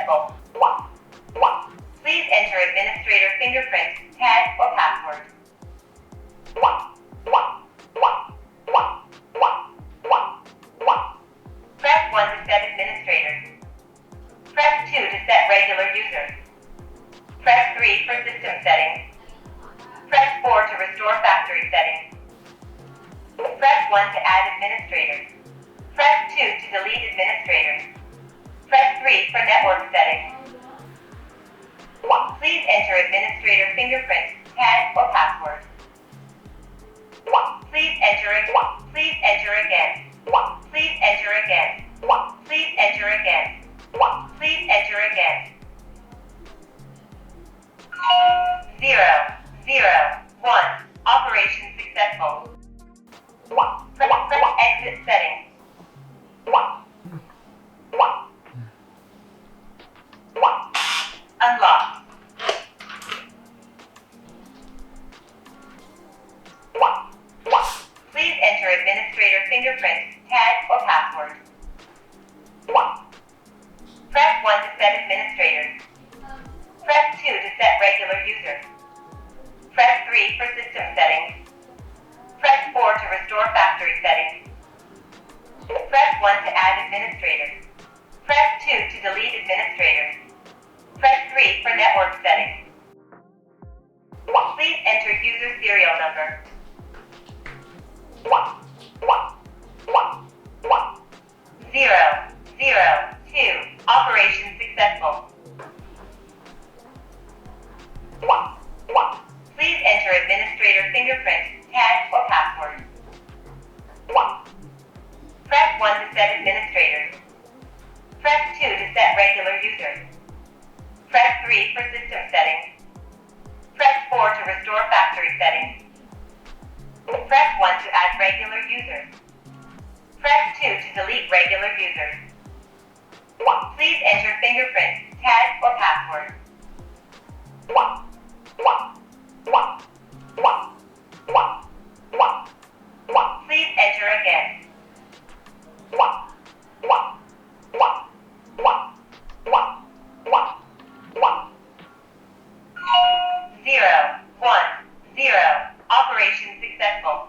successful. Please enter administrator fingerprint, tag, or password. Press 1 to set administrator. Press 2 to set regular user. Press 3 for system settings. Press 4 to restore factory settings. Press 1 to add administrator. Press 2 to delete administrator. Press 3 for network settings. Please enter administrator fingerprint, tag, or password. Please enter again. Please enter again. Please enter again. Please enter again. Please enter again. 001. Operation successful. Press exit settings. Unlocked. Please enter administrator fingerprint, tag, or password. Press 1 to set administrator. Press 2 to set regular user. Press 3 for system settings. Press 4 to restore factory settings. Press 1 to add administrator. Press 2 to delete administrator. Press 3 for network settings. Please enter user serial number. 002. Operation successful. Please enter administrator fingerprint, tag, or password. Press 1 to set administrator. Press 2 to set regular user. Press 3 for system settings. Press 4 to restore factory settings. Press 1 to add regular user. Press 2 to delete regular user. Please enter fingerprint, tag, or password. Please enter again. 010. Operation successful.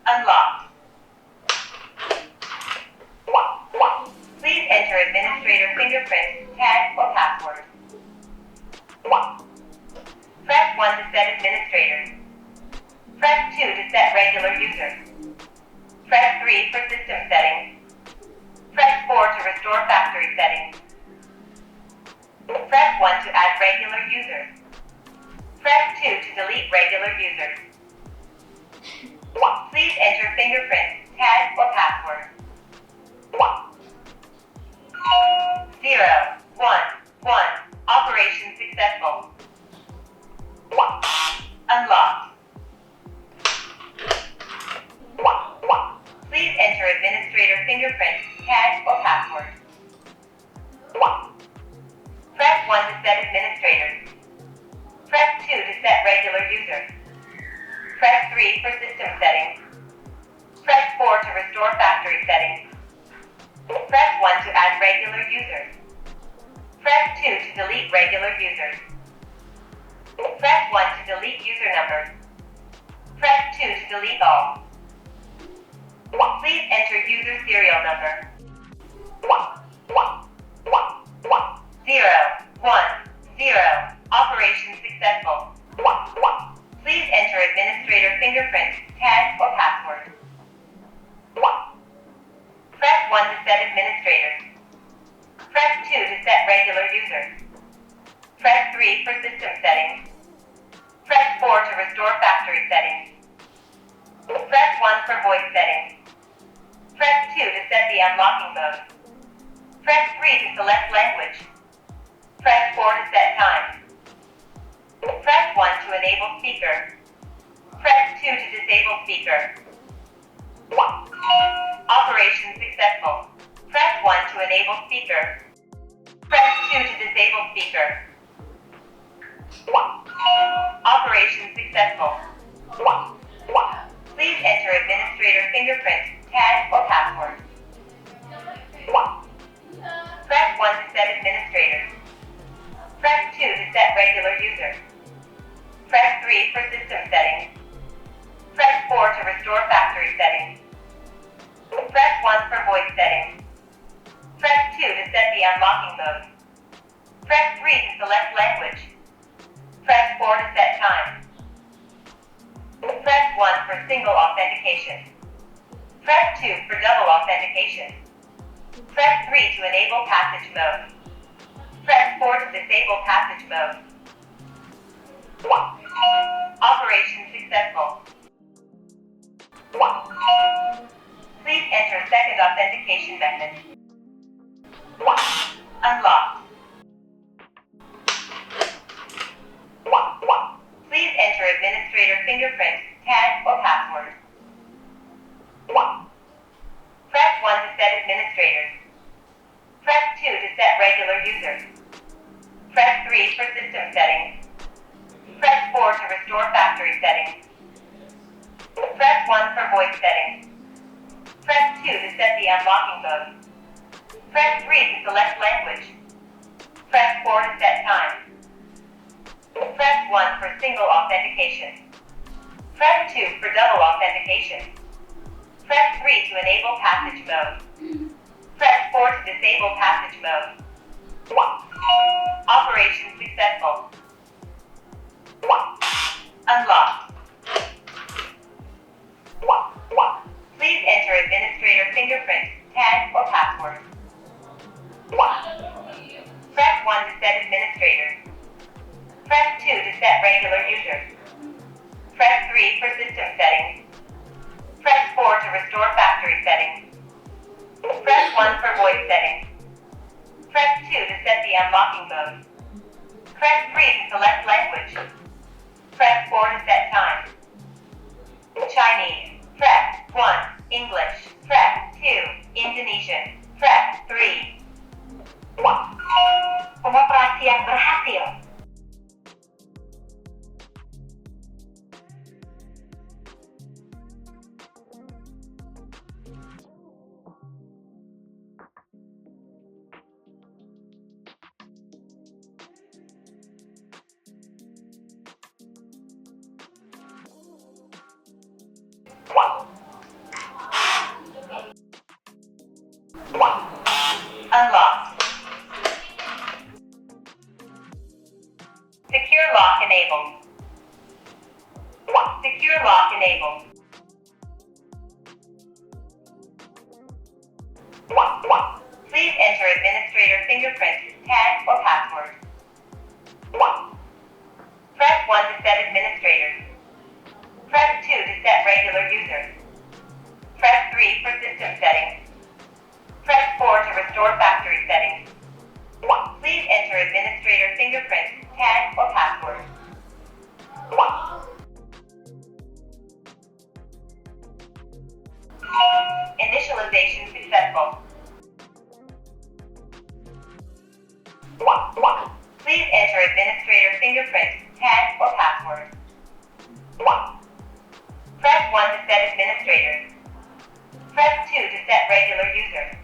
Unlocked. Please enter administrator fingerprint, tag, or password. Press 1 to set administrator. Press 2 to set regular user. Press 3 for system settings. Press 4 to restore factory settings. Press 1 to add regular user. Press 2 to delete regular user. Please enter fingerprint, tag, or password. 011. Operation successful. Unlocked. Please enter administrator fingerprint, tag, or password. Press 1 to set administrator. Press 2 to set regular user. Press 3 for system settings. Press 4 to restore factory settings. Press 1 to add regular user. Press 2 to delete regular user. Press 1 to delete user number. Press 2 to delete all. Please enter user serial number. 010. Operation successful. Please enter administrator fingerprint, tag, or password. Press 1 to set administrator. Press 2 to set regular user. Press 3 for system settings. Press 4 to restore factory settings. Press 1 for voice settings. Press 2 to set the unlocking mode. Press 3 to select language. Press 4 to set time. Press 1 to enable speaker. Press 2 to disable speaker. Operation successful. Press 1 to enable speaker. Press 2 to disable speaker. Operation successful. Please enter administrator fingerprint, tag, or password. Press 1 to set administrator. Press 2 to set regular user. Press 3 for system settings. Press 4 to restore factory settings. Press 1 for voice settings. Press 2 to set the unlocking mode. Press 3 to select language. Press 4 to set time. Press 1 for single authentication. Press 2 for double authentication. Press 3 to enable passage mode. Press 4 to disable passage mode. Operation successful. Please enter second authentication method. Unlocked. Please enter administrator fingerprint, tag, or password. Press 1 to set administrator. Press 2 to set regular user. Press 3 for system settings. Press 4 to restore factory settings. Press 1 for voice settings. Press 2 to set the unlocking mode. Press 3 to select language. Press 4 to set time. Press 1 for single authentication. Press 2 for double authentication. Press 3 to enable passage mode. Press 4 to disable passage mode. Operation successful. Unlocked. Please enter administrator fingerprint, tag, or password. Press 1 to set administrator. Press 2 to set regular user. Press 3 for system settings. Press 4 to restore factory settings. Press 1 for voice settings. Press 2 to set the unlocking mode. Press 3 to select language. Press 4 to set time. Chinese. Press 1. English. Press 2. Indonesian. Press 3. Pengoperasian berhasil. Unlocked. Secure lock enabled. Secure lock enabled. Please enter administrator fingerprint, tag, or password. Press 1 to set administrator. Press 2 to set regular user. Press 3 for system settings. Press 4 to restore factory settings. Please enter administrator fingerprint, tag, or password. Initialization successful. Please enter administrator fingerprint, tag, or password. Press 1 to set administrator. Press 2 to set regular user.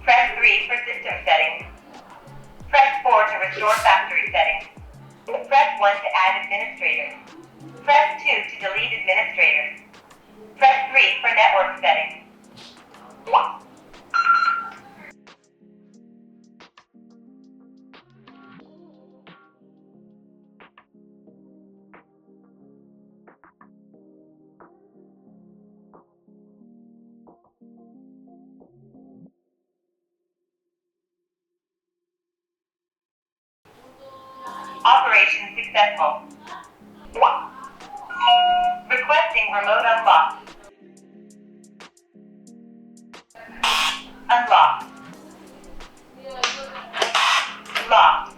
Press 3 for system settings. Press 4 to restore factory settings. Press 1 to add administrator. Press 2 to delete administrator. Press 3 for network settings. Operation successful. Requesting remote unlock. Unlocked. Locked.